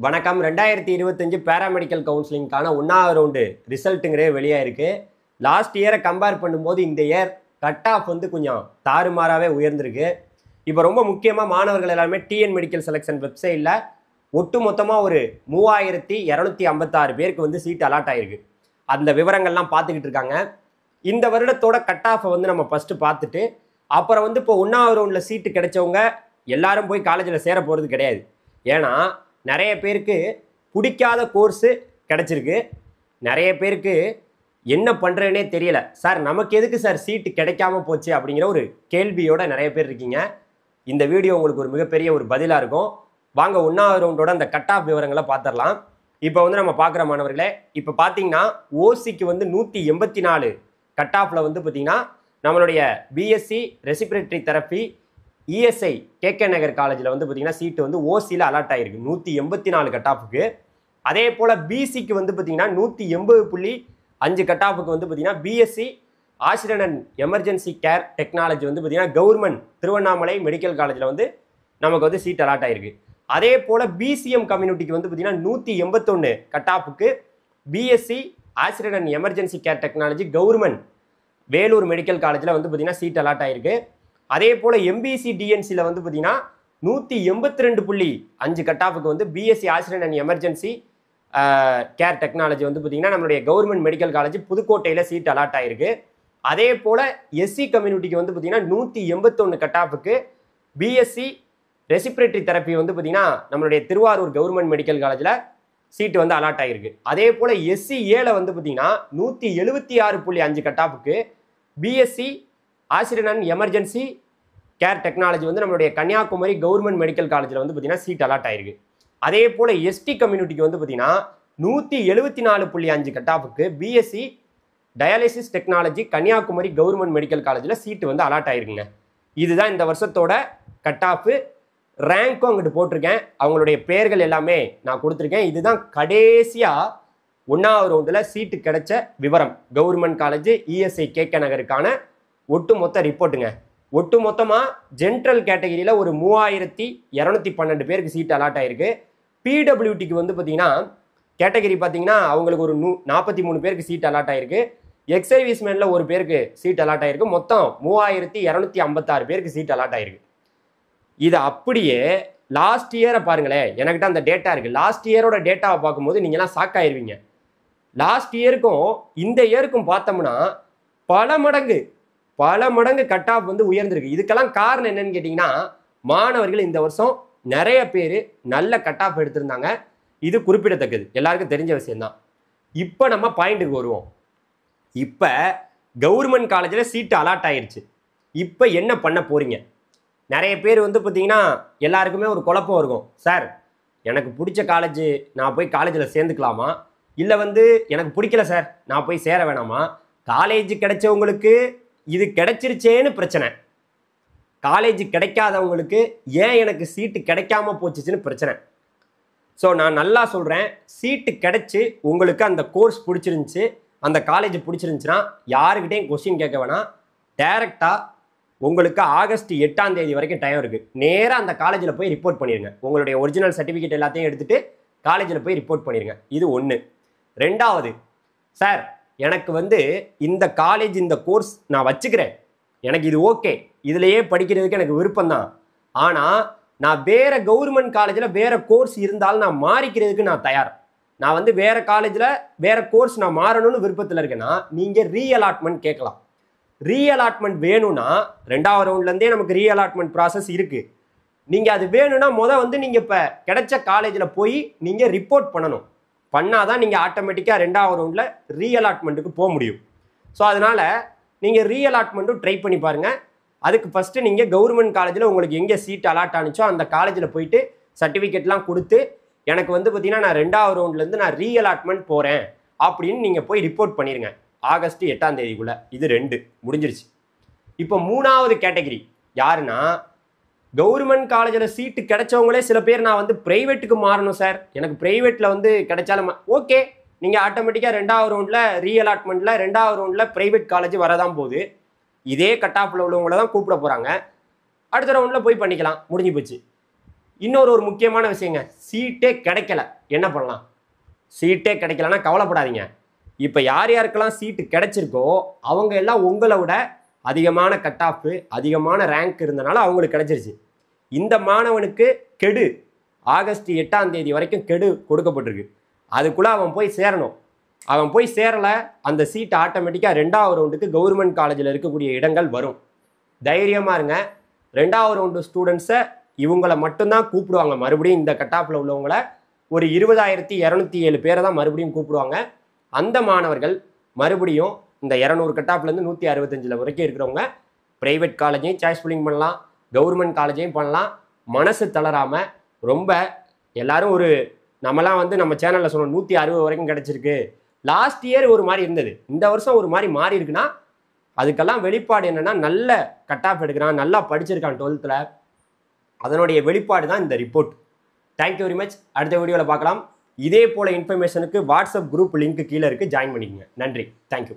வணக்கம். 2025 பேராமெடிக்கல் கவுன்சிலிங்கான 1வது ரவுண்டு ரிசல்ட்டுங்கிறே வெளியாயிருக்கு. லாஸ்ட் இயரை கம்பேர் பண்ணும்போது இந்த இயர் கட் ஆஃப் வந்து கொஞ்சம் தாறுமாறாகவே உயர்ந்திருக்கு. இப்போ ரொம்ப முக்கியமாக மாணவர்கள் எல்லாருமே டிஎன் மெடிக்கல் செலெக்ஷன் வெப்சைட்டில் ஒட்டு மொத்தமாக ஒரு 3256 பேருக்கு வந்து சீட் அலாட் ஆகிருக்கு. அந்த விவரங்கள்லாம் பார்த்துக்கிட்டு இருக்காங்க. இந்த வருடத்தோட கட் ஆஃபை வந்து நம்ம ஃபஸ்ட்டு பார்த்துட்டு அப்புறம் வந்து இப்போ 1வது ரவுண்டில் சீட்டு கிடைச்சவங்க எல்லாரும் போய் காலேஜில் சேர போகிறது கிடையாது. ஏன்னா நிறைய பேருக்கு பிடிக்காத கோர்ஸு கிடச்சிருக்கு. நிறைய பேருக்கு என்ன பண்ணுறேன்னே தெரியல. சார் நமக்கு எதுக்கு சார் சீட்டு கிடைக்காம போச்சு அப்படிங்கிற ஒரு கேள்வியோட நிறைய பேர் இருக்கீங்க. இந்த வீடியோ உங்களுக்கு ஒரு மிகப்பெரிய ஒரு பதிலாக இருக்கும். வாங்க 1வது ரவுண்டோட அந்த கட் ஆஃப் விவரங்களை பார்த்துடலாம். இப்போ வந்து நம்ம பார்க்குற மாணவர்களே, இப்போ பார்த்தீங்கன்னா ஓசிக்கு வந்து 184 கட் ஆஃபில் வந்து பார்த்தீங்கன்னா நம்மளுடைய BSc respiratory therapy ESI KK Nagar காலேஜில் வந்து பார்த்தீங்கன்னா சீட்டு வந்து ஓசியில் அலாட் ஆகிருக்கு 184 கட் ஆஃபுக்கு. அதே போல் பிசிக்கு வந்து பார்த்தீங்கன்னா 180.5 கட் ஆஃபுக்கு வந்து பார்த்தீங்கன்னா BSc oxygen and emergency care technology வந்து பார்த்தீங்கன்னா கவர்மெண்ட் திருவண்ணாமலை மெடிக்கல் காலேஜில் வந்து நமக்கு வந்து சீட் அலாட் ஆகிருக்கு. அதே போல் பிசிஎம் கம்யூனிட்டிக்கு வந்து பார்த்தீங்கன்னா 181 கட் ஆஃபுக்கு BSc oxygen and emergency care technology government Vellore medical காலேஜில் வந்து பார்த்தீங்கன்னா சீட் அலாட் ஆகிருக்கு. அதே போல் எம்பிசி டிஎன்சியில் வந்து பார்த்தீங்கன்னா 182.5 கட் ஆஃபுக்கு வந்து BSc oxygen and emergency care technology வந்து பார்த்தீங்கன்னா நம்மளுடைய கவர்மெண்ட் மெடிக்கல் காலேஜ் புதுக்கோட்டையில் சீட் அலாட் ஆகிருக்கு. அதே போல் எஸ்சி கம்யூனிட்டிக்கு வந்து பார்த்தீங்கன்னா 181 கட் ஆஃபுக்கு பிஎஸ்சி ரெசிபிரேட்டரி தெரப்பி வந்து பார்த்தீங்கன்னா நம்மளுடைய திருவாரூர் கவர்மெண்ட் மெடிக்கல் காலேஜில் சீட்டு வந்து அலாட் ஆகிருக்கு. அதே போல் எஸ்சி ஏல வந்து பார்த்தீங்கன்னா 176.5 கட் ஆஃபுக்கு BSc oxygen and emergency care technology வந்து நம்மளுடைய கன்னியாகுமரி கவர்மெண்ட் மெடிக்கல் காலேஜில் வந்து பார்த்தீங்கன்னா சீட் அலாட் ஆகிருக்கு. அதே போல் எஸ்டி கம்யூனிட்டிக்கு வந்து பார்த்தீங்கன்னா 174.5 கட் ஆஃபுக்கு BSc dialysis technology Kanyakumari government medical காலேஜில் சீட்டு வந்து அலாட் ஆகிருக்குங்க. இதுதான் இந்த வருஷத்தோட கட் ஆஃபு. ரேங்க்கும் அங்கிட்டு போட்டிருக்கேன். அவங்களுடைய பெயர்கள் எல்லாமே நான் கொடுத்துருக்கேன். இதுதான் கடைசியாக 1வது ரவுண்டில் சீட்டு கிடைச்ச விவரம். கவர்மெண்ட் காலேஜ் இஎஸ்ஐ கேகே நகருக்கான ஒட்டு மொத்த ரிப்போர்ட்டுங்க. ஒட்டு மொத்தமாக ஜென்ரல் கேட்டகரியில் ஒரு 3212 பேருக்கு சீட் அலாட் ஆகிருக்கு. பிடபிள்யூடிக்கு வந்து பார்த்தீங்கன்னா கேட்டகரி பார்த்தீங்கன்னா அவங்களுக்கு ஒரு 43 பேருக்கு சீட் அலாட் ஆகிருக்கு. எக்ஸர்வீஸ்மேனில் ஒரு பேருக்கு சீட் அலாட் ஆகிருக்கு. மொத்தம் 3256 பேருக்கு சீட் அலாட் ஆகிருக்கு. இது அப்படியே லாஸ்ட் இயரை பாருங்களேன். எனக்கிட்ட அந்த டேட்டா இருக்குது. லாஸ்ட் இயரோட டேட்டாவை பார்க்கும்போது நீங்கள்லாம் ஷாக் ஆயிருவீங்க. லாஸ்ட் இயருக்கும் இந்த இயருக்கும் பார்த்தோம்னா பல மடங்கு கட் ஆஃப் வந்து உயர்ந்திருக்கு. இதுக்கெல்லாம் காரணம் என்னன்னு கேட்டிங்கன்னா மாணவர்கள் இந்த வருஷம் நிறைய பேர் நல்ல கட் ஆஃப் எடுத்திருந்தாங்க. இது குறிப்பிடத்தக்கது, எல்லாருக்கும் தெரிஞ்ச விஷயம்தான். இப்போ நம்ம பாயிண்ட்டுக்கு வருவோம். இப்போ கவர்மெண்ட் காலேஜில் சீட்டு அலாட் ஆகிருச்சு. இப்போ என்ன பண்ண போகிறீங்க? நிறைய பேர் வந்து பார்த்தீங்கன்னா எல்லாருக்குமே ஒரு குழப்பம் இருக்கும். சார் எனக்கு பிடிச்ச காலேஜ் நான் போய் காலேஜில் சேர்ந்துக்கலாமா, இல்லை வந்து எனக்கு பிடிக்கல சார் நான் போய் சேர வேணாமா? காலேஜ் கிடைச்சவங்களுக்கு இது கிடைச்சிருச்சேன்னு பிரச்சனை, காலேஜ் கிடைக்காதவங்களுக்கு ஏன் எனக்கு சீட்டு கிடைக்காம போச்சுன்னு பிரச்சனை. ஸோ நான் நல்லா சொல்கிறேன், சீட்டு கிடைச்சி உங்களுக்கு அந்த கோர்ஸ் பிடிச்சிருந்துச்சி, அந்த காலேஜ் பிடிச்சிருந்துச்சுன்னா யாருக்கிட்டையும் கொஸ்டின் கேட்க வேணாம். டைரெக்டாக உங்களுக்கு ஆகஸ்ட் 8ஆம் தேதி வரைக்கும் டைம் இருக்குது. நேராக அந்த காலேஜில் போய் ரிப்போர்ட் பண்ணிடுங்க. உங்களுடைய ஒரிஜினல் சர்டிஃபிகேட் எல்லாத்தையும் எடுத்துகிட்டு காலேஜில் போய் ரிப்போர்ட் பண்ணிடுங்க. இது ஒன்று. ரெண்டாவது, சார் எனக்கு வந்து இந்த காலேஜ் இந்த கோர்ஸ் நான் வச்சுக்கிறேன், எனக்கு இது ஓகே, இதுலையே படிக்கிறதுக்கு எனக்கு விருப்பம்தான், ஆனால் நான் வேறு கவர்மெண்ட் காலேஜில் வேறு கோர்ஸ் இருந்தாலும் நான் மாறிக்கிறதுக்கு நான் தயார், நான் வந்து வேறு காலேஜில் வேறு கோர்ஸ் நான் மாறணும்னு விருப்பத்தில் இருக்கேன்னா நீங்கள் ரீஅலாட்மெண்ட் கேட்கலாம். ரீஅலாட்மெண்ட் வேணும்னா 2வது ரவுண்ட்லேருந்தே நமக்கு ரீஅலாட்மெண்ட் ப்ராசஸ் இருக்குது. நீங்கள் அது வேணும்னா வந்து நீங்கள் இப்போ கிடைச்ச காலேஜில் போய் நீங்கள் ரிப்போர்ட் பண்ணாதான் நீங்கள் ஆட்டோமேட்டிக்காக 2வது ரவுண்டில் ரீஅலாட்மெண்ட்டுக்கு போக முடியும். ஸோ அதனால் நீங்கள் ரீஅலாட்மெண்ட்டும் ட்ரை பண்ணி பாருங்கள். அதுக்கு ஃபஸ்ட்டு நீங்கள் கவர்மெண்ட் காலேஜில் உங்களுக்கு எங்கே சீட் அலாட் ஆனிச்சோ அந்த காலேஜில் போயிட்டு சர்டிஃபிகேட்லாம் கொடுத்து எனக்கு வந்து பார்த்தீங்கன்னா நான் 2வது ரவுண்ட்லேருந்து நான் ரீஅலாட்மெண்ட் போகிறேன் அப்படின்னு நீங்கள் போய் ரிப்போர்ட் பண்ணிடுங்க ஆகஸ்ட் 8ஆம் தேதிக்குள்ளே. இது 2 முடிஞ்சிருச்சு. இப்போ 3வது கேட்டகரி யாருன்னா, கவர்மெண்ட் காலேஜில் சீட்டு கிடைச்சவங்களே சில பேர் நான் வந்து ப்ரைவேட்டுக்கு மாறணும் சார், எனக்கு ப்ரைவேட்டில் வந்து கிடைச்சாலும் ஓகே, நீங்கள் ஆட்டோமேட்டிக்காக 2வது ரவுண்டில் ரீஅலாட்மெண்ட்டில் 2வது ரவுண்டில் ப்ரைவேட் காலேஜ் வரதான் போகுது. இதே கட் ஆஃபில் உள்ளவங்கள தான் கூப்பிட போகிறாங்க. அடுத்த ரவுண்டில் போய் பண்ணிக்கலாம், முடிஞ்சு போச்சு. இன்னொரு முக்கியமான விஷயங்க, சீட்டே கிடைக்கல, என்ன பண்ணலாம்? சீட்டே கிடைக்கலன்னா கவலைப்படாதீங்க. இப்போ யார் யாருக்கெல்லாம் சீட்டு கிடைச்சிருக்கோ அவங்க எல்லாம் உங்களை விட அதிகமான கட் ஆஃப், அதிகமான ரேங்க் இருந்தனால அவங்களுக்கு கிடைச்சிருச்சு. இந்த மாணவனுக்கு கெடு ஆகஸ்ட் 8ஆம் தேதி வரைக்கும் கெடு கொடுக்கப்பட்டிருக்கு. அதுக்குள்ளே அவன் போய் சேரணும். அவன் போய் சேரலை, அந்த சீட் ஆட்டோமேட்டிக்காக 2வது ரவுண்டுக்கு கவர்மெண்ட் காலேஜில் இருக்கக்கூடிய இடங்கள் வரும். தைரியமாக இருங்க. 2வது ரவுண்டு ஸ்டூடெண்ட்ஸை இவங்களை மட்டும்தான் கூப்பிடுவாங்க. மறுபடியும் இந்த கட் ஆஃபில் உள்ளவங்களை ஒரு 20,207 பேரை தான் மறுபடியும் கூப்பிடுவாங்க. அந்த மாணவர்கள் மறுபடியும் இந்த 200 கட் ஆஃப்லேருந்து 165 வரைக்கும் இருக்கிறவங்க ப்ரைவேட் காலேஜையும் சாய்ஸ் ஃபில்லிங் பண்ணலாம், கவர்மெண்ட் காலேஜையும் பண்ணலாம். மனசு தளராமல் ரொம்ப எல்லாரும் நம்மலாம் நம்ம சேனலில் சொன்னோம் 160 வரைக்கும் கிடச்சிருக்கு. லாஸ்ட் இயர் ஒரு மாதிரி இருந்தது, இந்த வருஷம் ஒரு மாதிரி மாறி இருக்குன்னா அதுக்கெல்லாம் வெளிப்பாடு என்னென்னா, நல்ல கட் ஆஃப் எடுக்கிறான், நல்லா படிச்சிருக்கான் 12th. அதனுடைய வெளிப்பாடு தான் இந்த ரிப்போர்ட். Thank you very much. அடுத்த வீடியோவில் பார்க்கலாம். இதே போல் இன்ஃபர்மேஷனுக்கு வாட்ஸ்அப் குரூப் லிங்க் கீழே இருக்குது, ஜாயின் பண்ணிக்கோங்க. நன்றி. தேங்க்யூ.